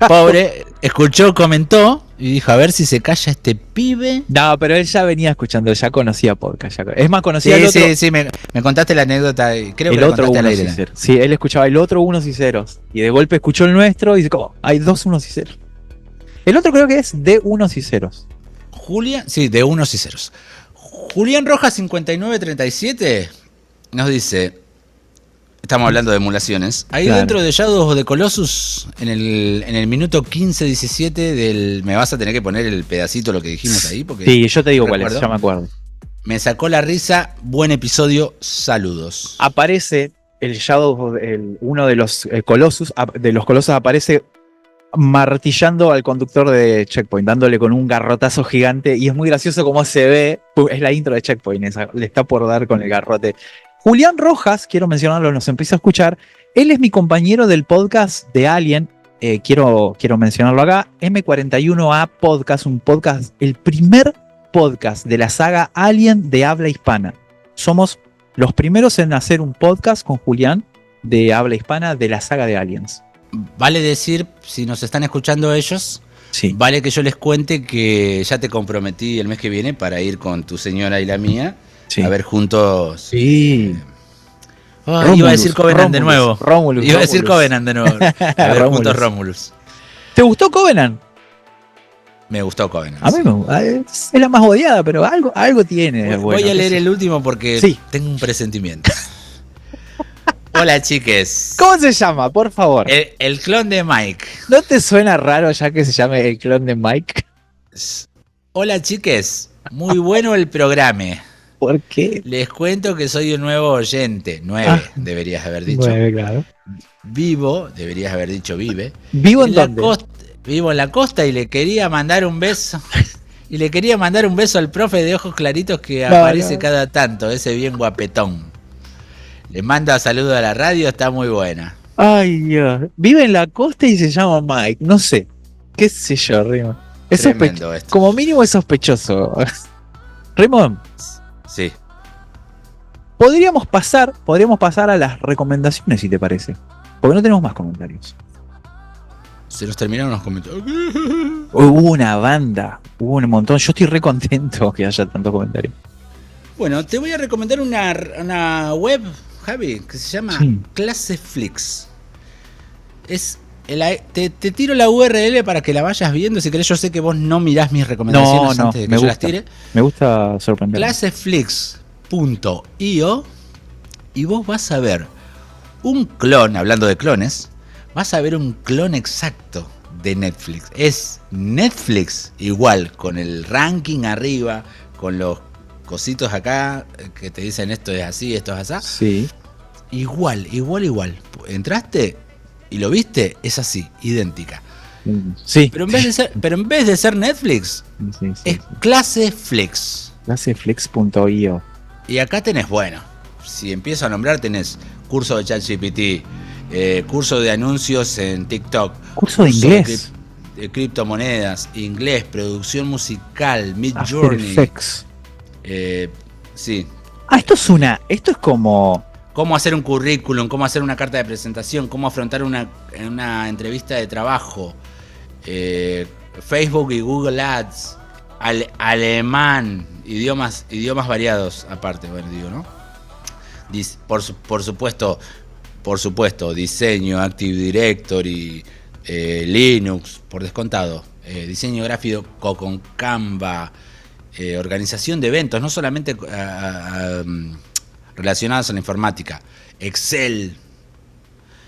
pobre, escuchó, comentó y dijo, a ver si se calla este pibe. No, pero él ya venía escuchando, ya conocía podcast. Es más, conocía el otro. Sí, me contaste la anécdota, creo que el otro unos y ceros. Sí, él escuchaba el otro unos y ceros. Y de golpe escuchó el nuestro y dice, ¿cómo? Hay 2 unos y ceros. El otro creo que es de unos y ceros. De unos y ceros. Julián Rojas 5937 nos dice, estamos hablando de emulaciones, ahí claro. Dentro de Shadow of the Colossus, en el minuto 15-17 del... Me vas a tener que poner el pedacito lo que dijimos ahí, porque sí, yo te digo cuál es, ya me acuerdo. Me sacó la risa, buen episodio, saludos. Aparece el Shadow, uno de los Colossus, aparece martillando al conductor de Checkpoint, dándole con un garrotazo gigante, y es muy gracioso cómo se ve, es la intro de Checkpoint, le está por dar con el garrote. Julián Rojas, quiero mencionarlo, nos empieza a escuchar, él es mi compañero del podcast de Alien, quiero mencionarlo acá, M41A Podcast, un podcast, el primer podcast de la saga Alien de habla hispana. Somos los primeros en hacer un podcast con Julián de habla hispana de la saga de Aliens. Vale decir, si nos están escuchando ellos, sí. Vale que yo les cuente que ya te comprometí el mes que viene para ir con tu señora y la mía, sí. A ver juntos. Sí. Iba a decir Covenant de nuevo. Romulus. Iba a decir Covenant de nuevo. A ver juntos Romulus. ¿Te gustó Covenant? Me gustó Covenant. A mí me gusta. Es la más odiada, pero algo tiene. Voy a leer el último porque sí. Tengo un presentimiento. Hola, chiques. ¿Cómo se llama? Por favor. El clon de Mike. ¿No te suena raro ya que se llame el clon de Mike? Hola, chiques. Muy bueno el programa. ¿Por qué? Les cuento que soy un nuevo oyente. 9, Ah. deberías haber dicho. 9, claro. Vivo, deberías haber dicho vive. ¿Vivo en la dónde? vivo en la costa y le quería mandar un beso. Y le quería mandar un beso al profe de ojos claritos que No, aparece no. cada tanto, ese bien guapetón. Le manda saludo a la radio, está muy buena. Ay, Dios. Vive en la costa y se llama Mike. No sé. ¿Qué sé yo, Raymond? Es Tremendo esto. Como mínimo es sospechoso. Raymond, Sí. podríamos pasar a las recomendaciones, si te parece. Porque no tenemos más comentarios. Se nos terminaron los comentarios. Hubo una banda, hubo un montón. Yo estoy re contento que haya tantos comentarios. Bueno, te voy a recomendar una web, Javi, que se llama Sí. Claseflix. Te tiro la URL para que la vayas viendo. Si querés, yo sé que vos no mirás mis recomendaciones No, antes de que me yo las gusta. tire. Me gusta sorprender. Claseflix.io y vos vas a ver un clon, hablando de clones, vas a ver un clon exacto de Netflix. Es Netflix igual, con el ranking arriba, con los cositos acá que te dicen esto es así, esto es así. Sí. Igual. Entraste y lo viste, es así, idéntica. Sí. Pero en vez de ser Netflix, Sí, es Claseflix. Claseflix.io. Y acá tenés, bueno, si empiezo a nombrar, tenés curso de ChatGPT, curso de anuncios en TikTok, Curso de inglés. de criptomonedas, inglés, producción musical, Mid After Journey. Effects. Sí. Ah, esto es como. Cómo hacer un currículum, cómo hacer una carta de presentación, cómo afrontar una entrevista de trabajo. Facebook y Google Ads. Alemán. Idiomas variados, aparte, bueno, digo, ¿no? Por supuesto, diseño, Active Directory, Linux, por descontado. Diseño gráfico con Canva. Organización de eventos, no solamente relacionados a la informática, Excel,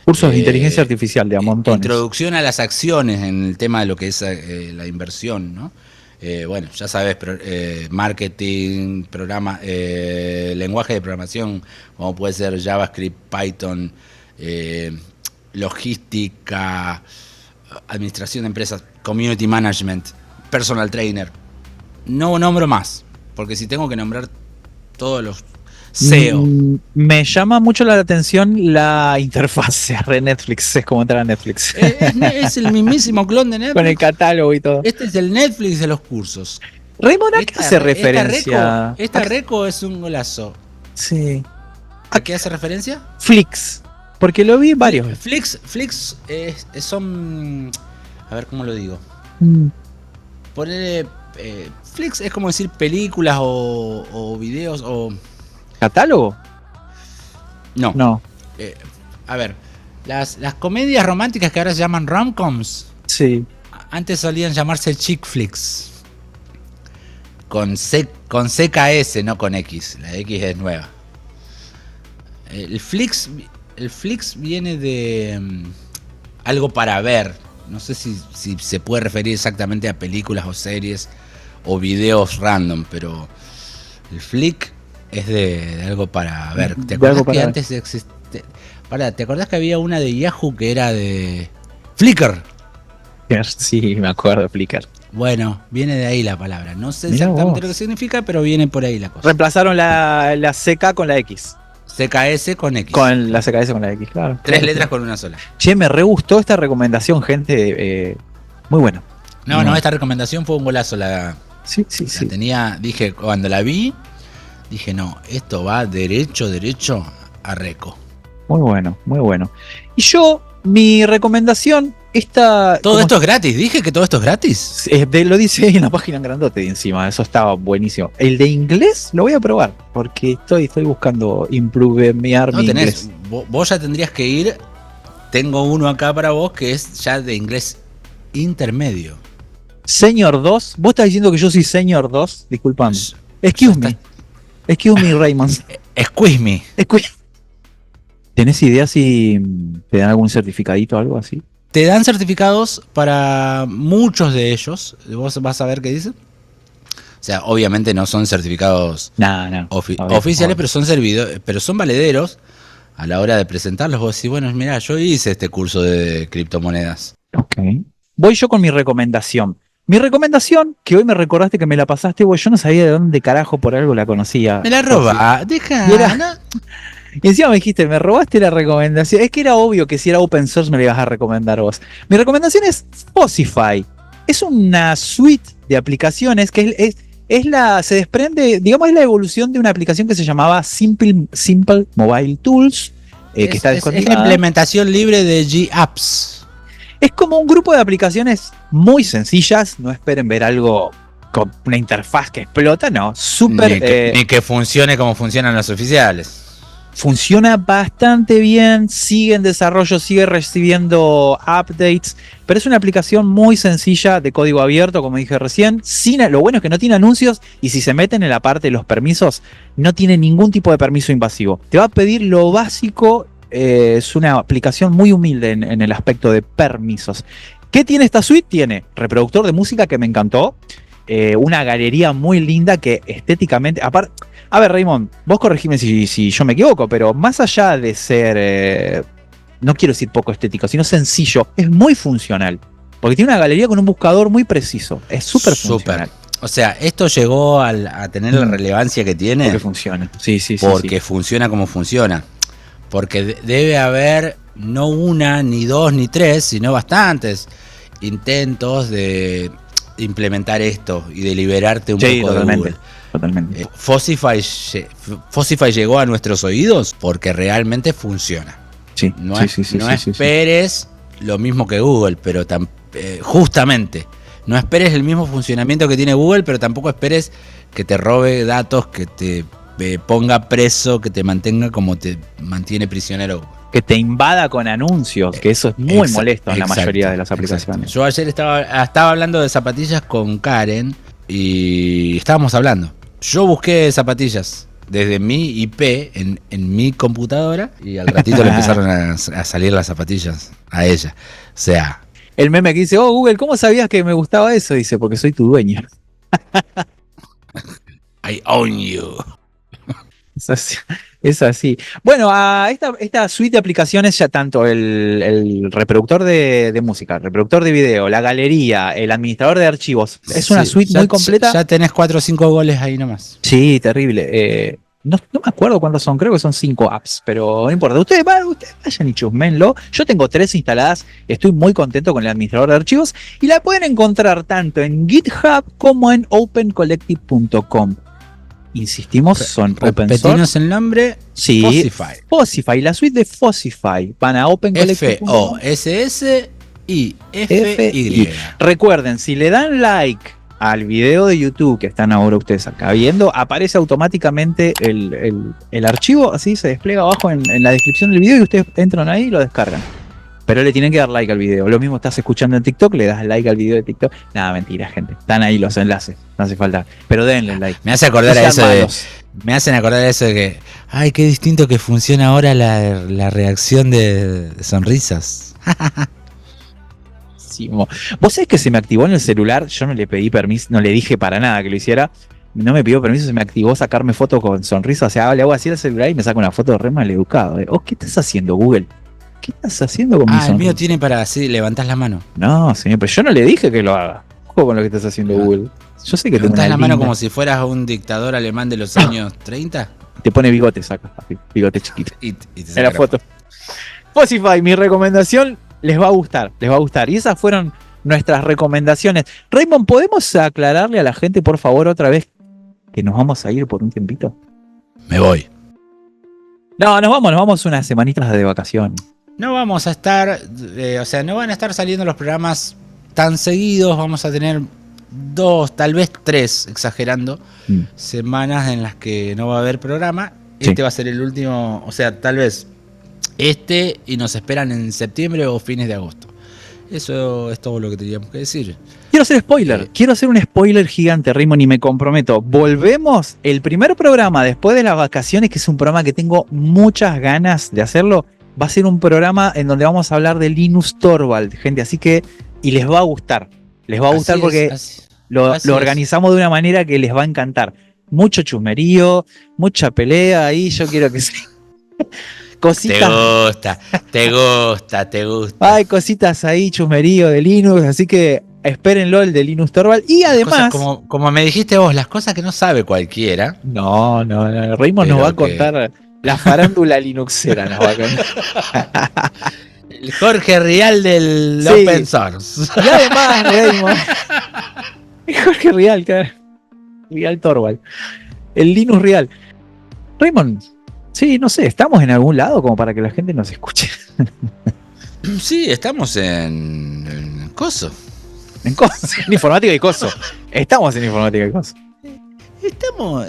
Cursos de inteligencia artificial de a montones. introducción a las acciones en el tema de lo que es la inversión, ¿no? Bueno, ya sabes, marketing, programa, lenguaje de programación, como puede ser JavaScript, Python, logística, administración de empresas, community management, personal trainer. No nombro más, porque si tengo que nombrar todos los SEO. Me llama mucho la atención la interfaz de Netflix. Es como entrar a Netflix. Es el mismísimo clon de Netflix. Con el catálogo y todo. Este es el Netflix de los cursos. Raymond, ¿a qué hace referencia? Esta reco es un golazo. Sí. ¿A qué hace referencia? Flix. Porque lo vi varios. Flix son... A ver cómo lo digo. Ponerle... Flix es como decir películas o videos o... ¿Catálogo? No. No. A ver, las comedias románticas que ahora se llaman rom-coms, Sí. antes solían llamarse chick flicks. Con CKS, no con X. La X es nueva. El Flix viene de algo para ver. No sé si se puede referir exactamente a películas o series o videos random, pero el Flick es de algo para ver. ¿Te acordás que antes existía? ¿Te acordás que había una de Yahoo que era de Flickr? Sí, me acuerdo, Flickr. Bueno, viene de ahí la palabra. No sé Mirá exactamente vos. lo que significa, pero viene por ahí la cosa. Reemplazaron la CK con la X. CKS con X. Con la CKS con la X, claro. Tres letras con una sola. Che, me re gustó esta recomendación, gente. Muy buena. No, esta recomendación fue un golazo. Sí. Dije, cuando la vi, dije, no, esto va derecho a Reco. Muy bueno, muy bueno. Y yo, mi recomendación, Todo esto es gratis, dije que todo esto es gratis. lo dice ahí en la página en grandote de encima, eso estaba buenísimo. El de inglés lo voy a probar, porque estoy buscando improvemear mi inglés. Vos ya tendrías que ir. Tengo uno acá para vos que es ya de inglés intermedio. Señor 2, vos estás diciendo que yo soy Señor 2, disculpame. Excuse me, Raymond. Squeeze me. ¿Tenés idea si te dan algún certificadito o algo así? Te dan certificados para muchos de ellos. Vos vas a ver qué dice. sea, obviamente no son certificados No. oficiales, pero son servidores, pero son valederos a la hora de presentarlos. Vos decís, bueno, mirá, yo hice este curso de criptomonedas. Ok. Voy yo con mi recomendación. Mi recomendación, que hoy me recordaste que me la pasaste, vos, yo no sabía de dónde carajo por algo la conocía. Me la roba, deja. Y era- Y encima me dijiste, me robaste la recomendación. Es que era obvio que si era open source me la ibas a recomendar vos. Mi recomendación es Fossify. Es una suite de aplicaciones que se desprende, digamos, es la evolución de una aplicación que se llamaba Simple Mobile Tools, que está Es la descontinuada. implementación libre de G-Apps. Es como un grupo de aplicaciones muy sencillas. No esperen ver algo con una interfaz que explota, no. Ni que funcione como funcionan los oficiales. Funciona bastante bien, sigue en desarrollo, sigue recibiendo updates, pero es una aplicación muy sencilla de código abierto, como dije recién. Lo bueno es que no tiene anuncios y si se meten en la parte de los permisos, no tiene ningún tipo de permiso invasivo. Te va a pedir lo básico, es una aplicación muy humilde en el aspecto de permisos. ¿Qué tiene esta suite? Tiene reproductor de música que me encantó, una galería muy linda que estéticamente, aparte... A ver, Raymond, vos corregime si yo me equivoco, pero más allá de ser, no quiero decir poco estético, sino sencillo, es muy funcional. Porque tiene una galería con un buscador muy preciso. Es súper funcional. O sea, esto llegó a tener la relevancia que tiene. Porque funciona. Sí. Porque funciona como funciona. Porque debe haber no una, ni dos, ni tres, sino bastantes intentos de implementar esto y de liberarte un poco de Google. Totalmente. Fossify llegó a nuestros oídos porque realmente funciona. Sí, No esperes lo mismo que Google, pero justamente no esperes el mismo funcionamiento que tiene Google, pero tampoco esperes que te robe datos, que te ponga preso, que te mantenga como te mantiene prisionero. Que te invada con anuncios, que eso es muy molesto en la mayoría de las aplicaciones. Exacto. Yo ayer estaba hablando de zapatillas con Karen y estábamos hablando. Yo busqué zapatillas desde mi IP en mi computadora y al ratito le empezaron a salir las zapatillas a ella. O sea... El meme que dice, Google, ¿cómo sabías que me gustaba eso? Dice, porque soy tu dueño. I own you. Es así. Bueno, a esta suite de aplicaciones, ya tanto el reproductor de música, el reproductor de video, la galería, el administrador de archivos, es una suite muy completa. Ya tenés 4 o 5 goles ahí nomás. Sí, terrible. No me acuerdo cuántos son, creo que son 5 apps, pero no importa. Ustedes vayan y chusmenlo. Yo tengo 3 instaladas, estoy muy contento con el administrador de archivos y la pueden encontrar tanto en GitHub como en opencollective.com. Insistimos, son open source. Repetimos el nombre. Sí, Fossify, la suite de Fossify. Van a opencollective.com. Fossify. Recuerden, si le dan like al video de YouTube que están ahora ustedes acá viendo, aparece automáticamente el archivo, así se despliega abajo en la descripción del video y ustedes entran ahí y lo descargan. Pero le tienen que dar like al video. Lo mismo estás escuchando en TikTok, le das like al video de TikTok. Nada, mentira, gente. Están ahí los enlaces. No hace falta. Pero denle like. Me hace acordar a eso me hacen acordar a eso de que, ay, qué distinto que funciona ahora la reacción de sonrisas. Vos sabés que se me activó en el celular. Yo no le pedí permiso, no le dije para nada que lo hiciera. No me pidió permiso, se me activó sacarme foto con sonrisa. O sea, le hago así al celular y me saca una foto de re mal educado. ¿Qué estás haciendo, Google? ¿Qué estás haciendo con mi sonrisa? El mío tiene para así, levantás la mano. No, señor, pero yo no le dije que lo haga. Ojo con lo que estás haciendo, Google. Yo sé que tengo levantás la mano como si fueras un dictador alemán de los años 30. Te pone bigote, saca, bigote chiquito. Y te en la foto. Fossify, mi recomendación, les va a gustar. Y esas fueron nuestras recomendaciones. Raymond, ¿podemos aclararle a la gente, por favor, otra vez que nos vamos a ir por un tiempito? Me voy. No, nos vamos unas semanitas de vacaciones. No vamos a estar, no van a estar saliendo los programas tan seguidos. Vamos a tener 2, tal vez 3, exagerando, semanas en las que no va a haber programa. Este va a ser el último, tal vez y nos esperan en septiembre o fines de agosto. Eso es todo lo que teníamos que decir. Quiero hacer un spoiler gigante, Raymond, y me comprometo. Volvemos el primer programa después de las vacaciones, que es un programa que tengo muchas ganas de hacerlo. Va a ser un programa en donde vamos a hablar de Linus Torvald, gente, así que, y les va a gustar. Les va a gustar porque Así lo es. organizamos de una manera que les va a encantar. Mucho chusmerío, mucha pelea ahí, yo quiero que sea. Cositas, Te gusta. hay cositas ahí, chusmerío de Linux, así que espérenlo el de Linux Torvald. Y Las cosas, además, como me dijiste vos, las cosas que no sabe cualquiera. no, Raymond nos Pero va a que- contar la farándula linuxera, nos va a contar. El Jorge Rial del Sí. Open Source. Y además, Raymond, Jorge Rial, cara. Rial Torvald. El Linux Real. Raymond, sí, no sé, ¿estamos en algún lado como para que la gente nos escuche? Sí, estamos en Coso. En informática y coso. Estamos en informática y coso.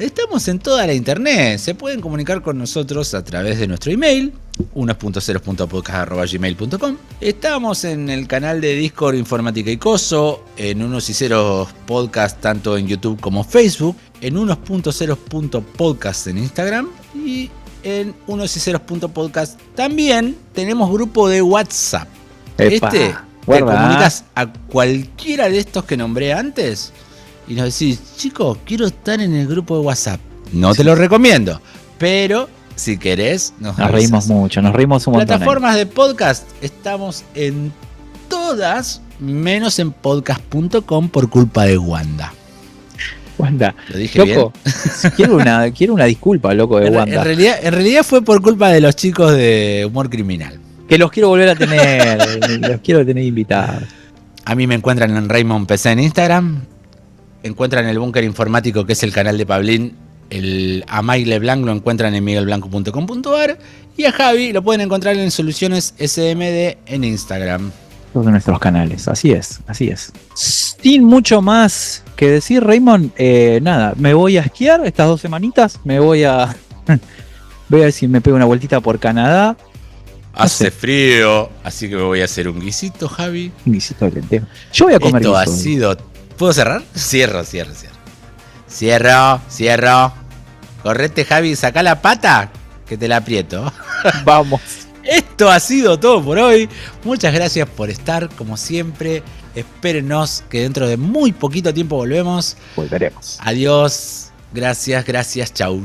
Estamos en toda la internet. Se pueden comunicar con nosotros a través de nuestro email, 1.0.podcast@gmail.com. Estamos en el canal de Discord Informática y Coso, en Unos y Ceros Podcast, tanto en YouTube como Facebook, en unos.ceros.podcast en Instagram y en unosyceros.podcast. También tenemos grupo de WhatsApp. Epa, Te guarda. comunicas a cualquiera de estos que nombré antes y nos decís, chicos, quiero estar en el grupo de WhatsApp. No te lo recomiendo, pero si querés, nos Nos avisas. reímos mucho, nos reímos un montón. Plataformas de podcast, estamos en todas, menos en podcast.com por culpa de Wanda. Wanda, ¿Lo dije loco, quiero una disculpa, loco, de bien? Wanda. En realidad fue por culpa de los chicos de Humor Criminal. Que los quiero volver a tener, los quiero tener invitados. A mí me encuentran en Raymond PC en Instagram. Encuentran el Búnker Informático, que es el canal de Pablín. A Mike LeBlanc lo encuentran en miguelblanco.com.ar. Y a Javi lo pueden encontrar en Soluciones SMD en Instagram. Todos nuestros canales, así es. Sin mucho más que decir, Raymond, nada, me voy a esquiar estas 2 semanitas, voy a ver si me pego una vueltita por Canadá. Hace frío, así que me voy a hacer un guisito, Javi. Un guisito de lenteja. Yo voy a comer Esto ha guiso. sido... ¿Puedo cerrar? Cierro. Cierro. Correte, Javi, saca la pata, que te la aprieto. Vamos. Esto ha sido todo por hoy. Muchas gracias por estar, como siempre. Espérenos que dentro de muy poquito tiempo volvemos. Volveremos. Adiós. Gracias. Chau.